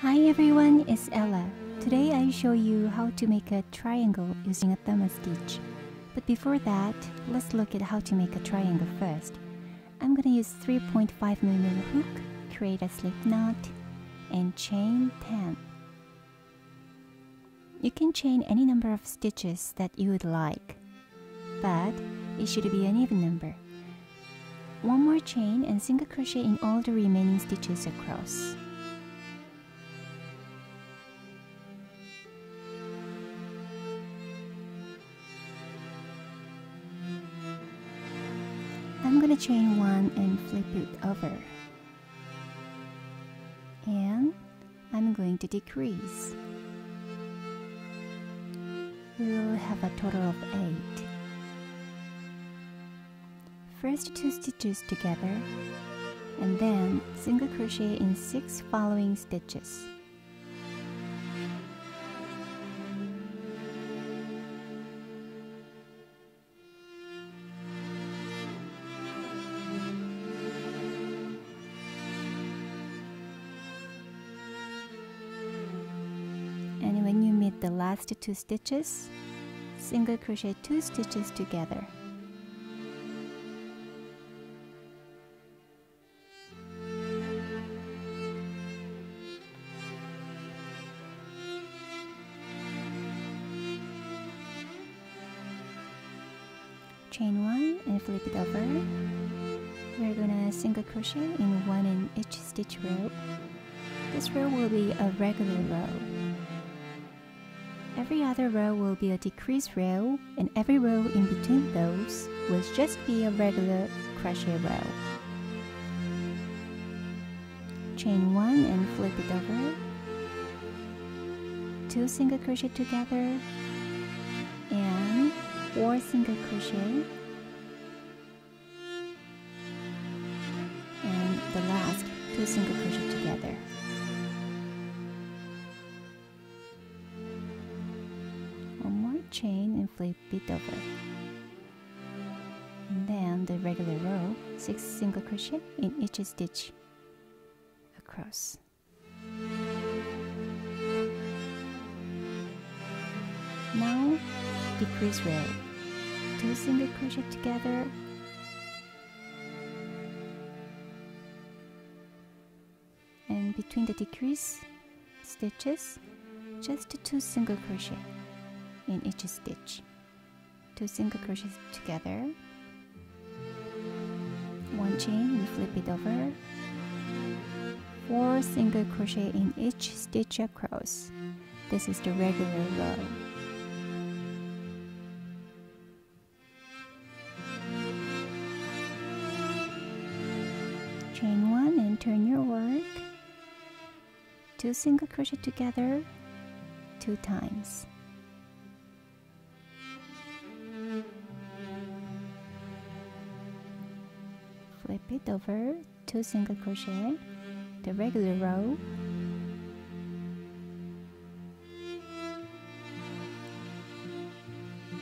Hi everyone, it's Ella. Today I show you how to make a triangle using a thumb stitch. But before that, let's look at how to make a triangle first. I'm gonna use 3.5mm hook, create a slip knot, and chain 10. You can chain any number of stitches that you would like, but it should be an even number. One more chain and single crochet in all the remaining stitches across. I'm gonna chain one and flip it over, and I'm going to decrease. We will have a total of 8. First 2 stitches together, and then single crochet in 6 following stitches. And when you meet the last 2 stitches, single crochet 2 stitches together. Chain 1 and flip it over. We're gonna single crochet in 1 in each stitch row. This row will be a regular row. Every other row will be a decrease row, and every row in between those will just be a regular crochet row. Chain 1 and flip it over. 2 single crochet together, and 4 single crochet, and the last 2 single crochet together. One more chain and flip it over, and then the regular row, 6 single crochet in each stitch across. Now decrease row, 2 single crochet together, and between the decrease stitches, just 2 single crochet in each stitch. 2 single crochets together, 1 chain and flip it over, 4 single crochet in each stitch across. This is the regular row. Chain 1 and turn your work. 2 single crochet together 2 times. Flip it over, 2 single crochet, the regular row.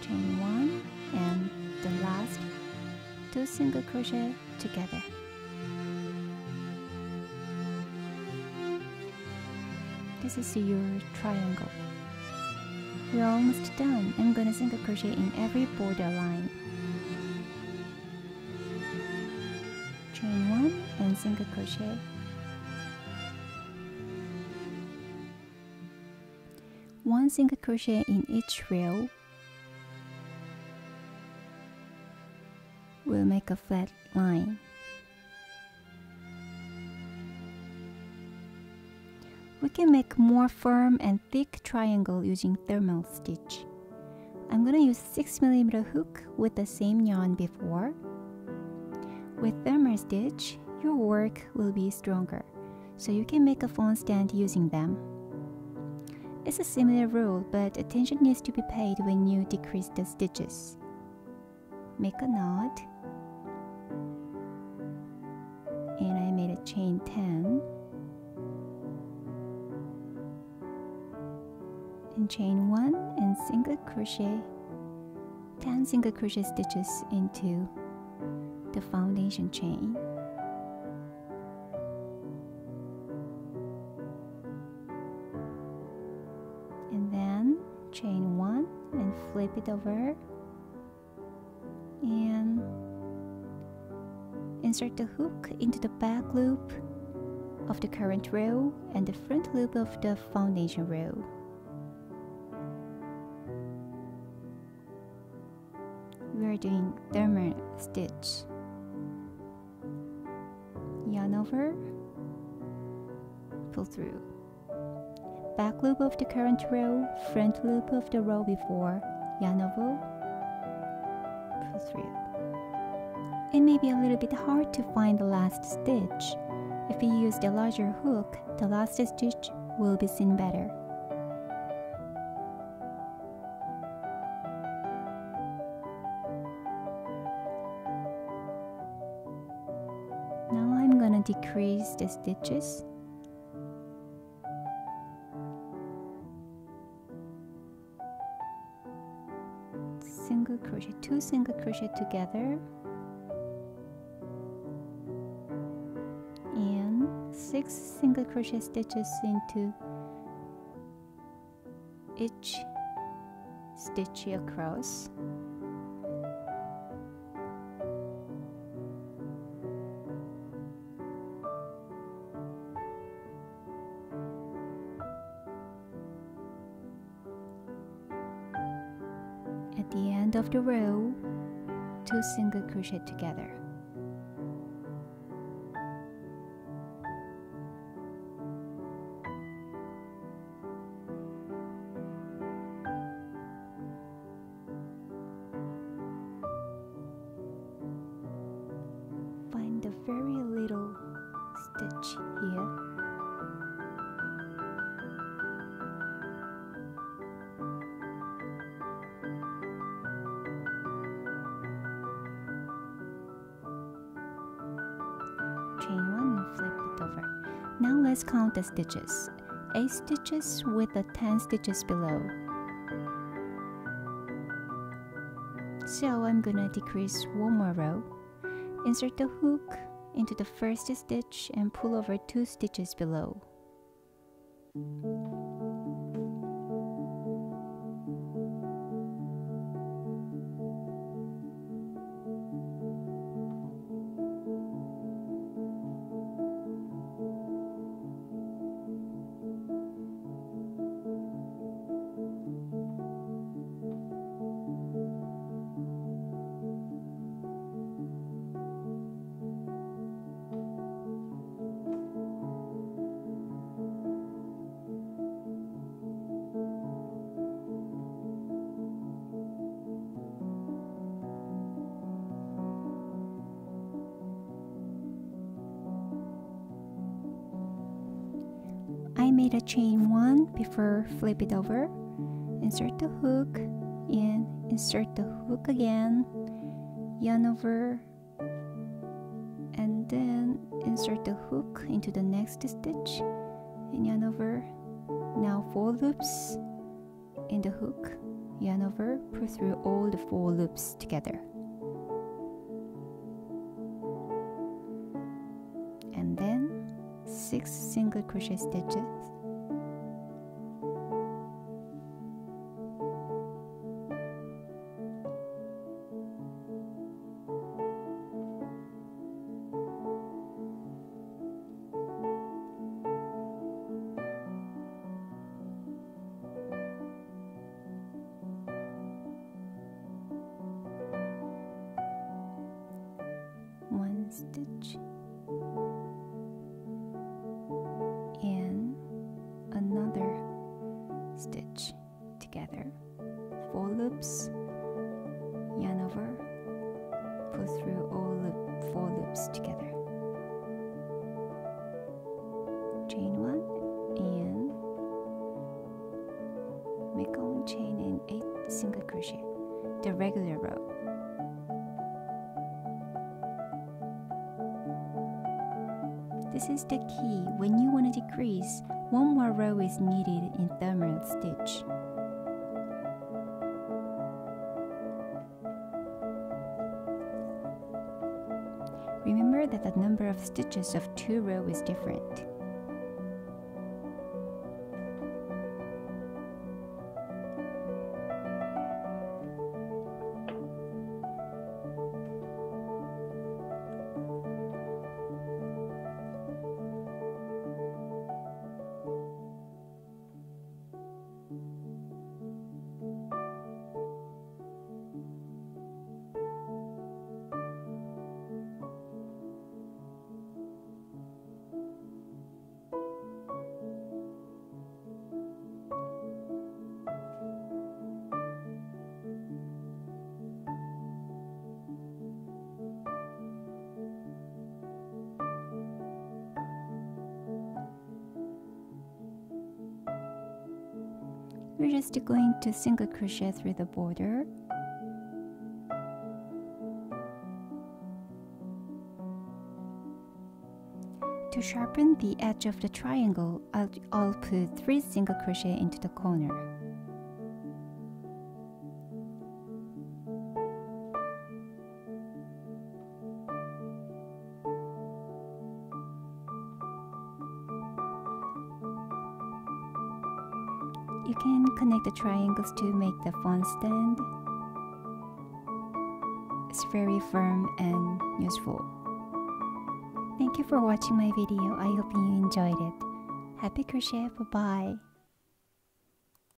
Chain 1 and the last 2 single crochet together. This is your triangle. We're almost done. I'm gonna single crochet in every border line. Chain 1 and single crochet. One single crochet in each row will make a flat line. We can make more firm and thick triangle using thermal stitch. I'm gonna use 6mm hook with the same yarn before. With thermal stitch, your work will be stronger, so you can make a phone stand using them. It's a similar rule, but attention needs to be paid when you decrease the stitches. Make a knot, and I made a chain 10. And chain 1 and single crochet 10 single crochet stitches into the foundation chain. chain 1 and flip it over, and insert the hook into the back loop of the current row and the front loop of the foundation row. We are doing thermal stitch. Yarn over, pull through. Back loop of the current row, front loop of the row before, yarn over, pull through. It may be a little bit hard to find the last stitch. If you use the larger hook, the last stitch will be seen better. Now I'm gonna decrease the stitches. Single crochet, 2 single crochet together, and 6 single crochet stitches into each stitch across. At the end of the row, 2 single crochet together. Find a very little stitch here. Chain 1 and flip it over. Now let's count the stitches. 8 stitches with the 10 stitches below. So I'm gonna decrease one more row. Insert the hook into the first stitch and pull over 2 stitches below. I made a chain 1 before flip it over. Insert the hook and insert the hook again, yarn over, and then insert the hook into the next stitch and yarn over. Now 4 loops in the hook, yarn over, pull through all the 4 loops together, and then 6 single crochet stitches. One stitch and another stitch together, 4 loops, yarn over, pull through all 4 loops together, chain 1 and make one chain and 8 single crochet, the regular row. This is the key. When you want to decrease, one more row is needed in thermal stitch. Remember that the number of stitches of 2 rows is different. we're just going to single crochet through the border. To sharpen the edge of the triangle, I'll put 3 single crochet into the corner. You can connect the triangles to make the phone stand. It's very firm and useful. Thank you for watching my video. I hope you enjoyed it. Happy crochet. Bye-bye.